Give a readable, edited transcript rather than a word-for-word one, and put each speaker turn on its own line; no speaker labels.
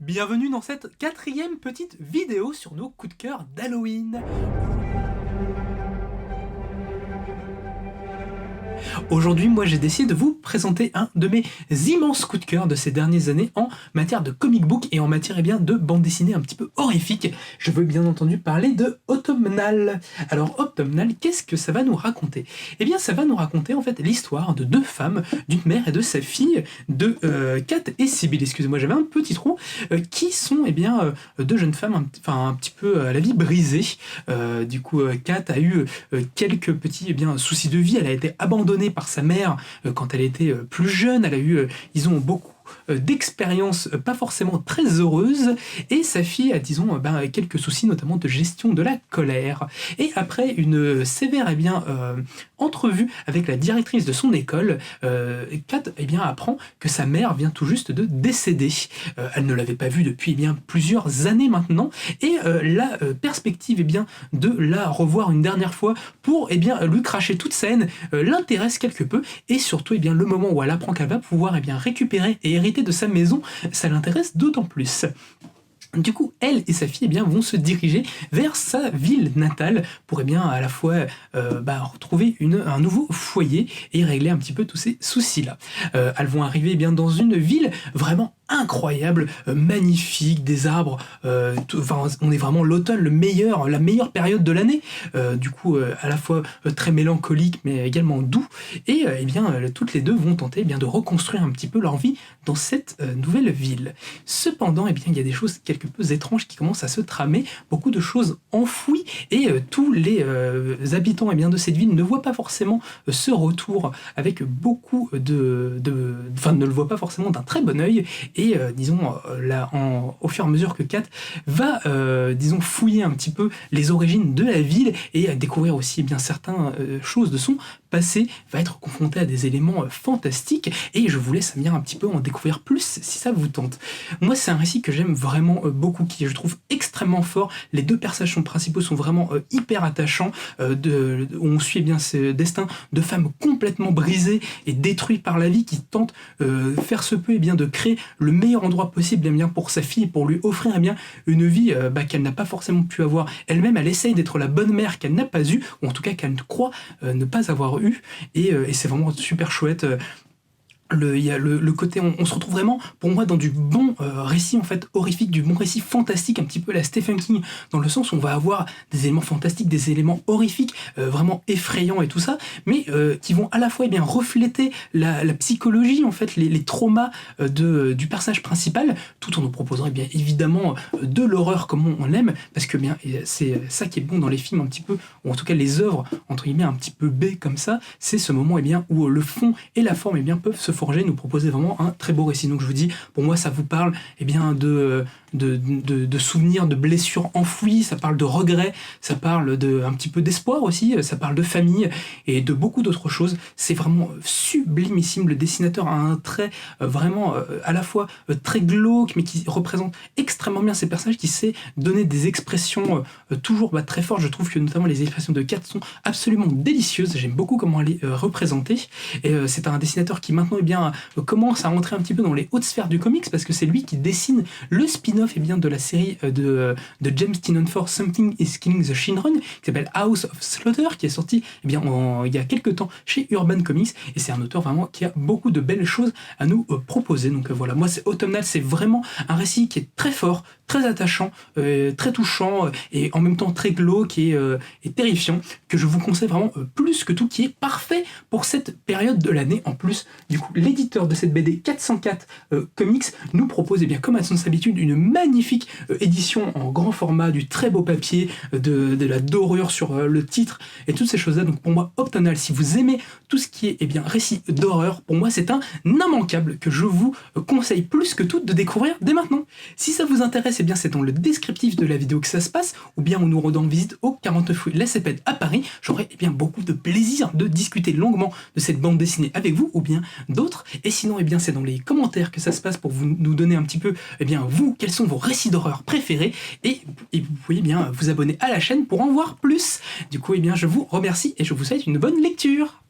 Bienvenue dans cette 4e petite vidéo sur nos coups de cœur d'Halloween. Aujourd'hui, moi j'ai décidé de vous présenter un de mes immenses coups de cœur de ces dernières années en matière de comic book et en matière de bande dessinée un petit peu horrifique. Je veux bien entendu parler de Autumnal. Alors Autumnal, qu'est-ce que ça va nous raconter? Eh bien ça va nous raconter en fait l'histoire de deux femmes, d'une mère et de sa fille, de Kat et Sybil, excusez-moi j'avais un petit trou, qui sont deux jeunes femmes un petit peu à la vie brisée. Kat a eu quelques petits soucis de vie, elle a été abandonnée par sa mère quand elle était plus jeune, elle a eu, disons, beaucoup d'expériences pas forcément très heureuses, et sa fille a, disons, quelques soucis notamment de gestion de la colère. Et après une sévère entrevue avec la directrice de son école, Kat apprend que sa mère vient tout juste de décéder. Elle ne l'avait pas vue depuis plusieurs années maintenant, et la perspective de la revoir une dernière fois pour lui cracher toute sa haine l'intéresse quelque peu, et surtout le moment où elle apprend qu'elle va pouvoir récupérer et hériter de sa maison, ça l'intéresse d'autant plus. Du coup, elle et sa fille vont se diriger vers sa ville natale pour à la fois retrouver un nouveau foyer et régler un petit peu tous ces soucis-là. Elles vont arriver dans une ville vraiment incroyable, magnifique, des arbres, on est vraiment l'automne, la meilleure période de l'année, à la fois très mélancolique mais également doux, et toutes les deux vont tenter de reconstruire un petit peu leur vie dans cette nouvelle ville. Cependant, il y a des choses quelque peu étranges qui commencent à se tramer, beaucoup de choses enfouies, et tous les habitants de cette ville ne voient pas forcément ce retour avec beaucoup ne le voient pas forcément d'un très bon œil. Et au fur et à mesure que Kat va fouiller un petit peu les origines de la ville et découvrir aussi certaines choses de son passé, va être confrontée à des éléments fantastiques, et je vous laisse un petit peu en découvrir plus si ça vous tente. Moi, c'est un récit que j'aime vraiment beaucoup, qui je trouve extrêmement fort. Les deux personnages principaux sont vraiment hyper attachants, on suit ce destin de femmes complètement brisées et détruites par la vie, qui tentent faire se peut de créer le meilleur endroit possible pour sa fille, pour lui offrir une vie qu'elle n'a pas forcément pu avoir elle-même. Elle essaye d'être la bonne mère qu'elle n'a pas eue, ou en tout cas qu'elle croit ne pas avoir eu, et c'est vraiment super chouette. Il y a le côté, on se retrouve vraiment, pour moi, dans du bon récit horrifique, du bon récit fantastique, un petit peu la Stephen King, dans le sens où on va avoir des éléments fantastiques, des éléments horrifiques, vraiment effrayants et tout ça, mais qui vont à la fois refléter la psychologie, les traumas du personnage principal, tout en nous proposant évidemment de l'horreur comme on l'aime, parce que c'est ça qui est bon dans les films un petit peu, ou en tout cas les œuvres entre guillemets un petit peu B comme ça, c'est ce moment où le fond et la forme peuvent se forger, nous proposer vraiment un très beau récit. Donc je vous dis, pour moi ça vous parle de souvenirs, de blessures enfouies, ça parle de regrets, ça parle un petit peu d'espoir aussi, ça parle de famille et de beaucoup d'autres choses. C'est vraiment sublimissime. Le dessinateur a un trait vraiment à la fois très glauque, mais qui représente extrêmement bien ces personnages, qui sait donner des expressions toujours très fortes. Je trouve que notamment les expressions de Kat sont absolument délicieuses. J'aime beaucoup comment elle est représentée, et c'est un dessinateur qui maintenant commence à rentrer un petit peu dans les hautes sphères du comics, parce que c'est lui qui dessine le spin-off de la série de James Tynion Ford, Something is Killing the Children, qui s'appelle House of Slaughter, qui est sorti il y a quelques temps chez Urban Comics, et c'est un auteur vraiment qui a beaucoup de belles choses à nous proposer. Donc voilà, moi c'est Autumnal, c'est vraiment un récit qui est très fort, très attachant, très touchant, et en même temps très glauque et terrifiant, que je vous conseille vraiment plus que tout, qui est parfait pour cette période de l'année. En plus, l'éditeur de cette BD 404 Comics nous propose, comme à son habitude, une magnifique édition en grand format, du très beau papier, de la dorure sur le titre et toutes ces choses-là. Donc pour moi, Autumnal, si vous aimez tout ce qui est récit d'horreur, pour moi c'est un immanquable que je vous conseille plus que tout de découvrir dès maintenant. Si ça vous intéresse, c'est dans le descriptif de la vidéo que ça se passe, ou bien on nous rend visite au 49 rue La Cépède à Paris. J'aurai beaucoup de plaisir de discuter longuement de cette bande dessinée avec vous, ou bien d'autres. Et sinon, c'est dans les commentaires que ça se passe, pour vous nous donner un petit peu, vous, quels sont vos récits d'horreur préférés, et vous pouvez vous abonner à la chaîne pour en voir plus. Du coup, je vous remercie et je vous souhaite une bonne lecture.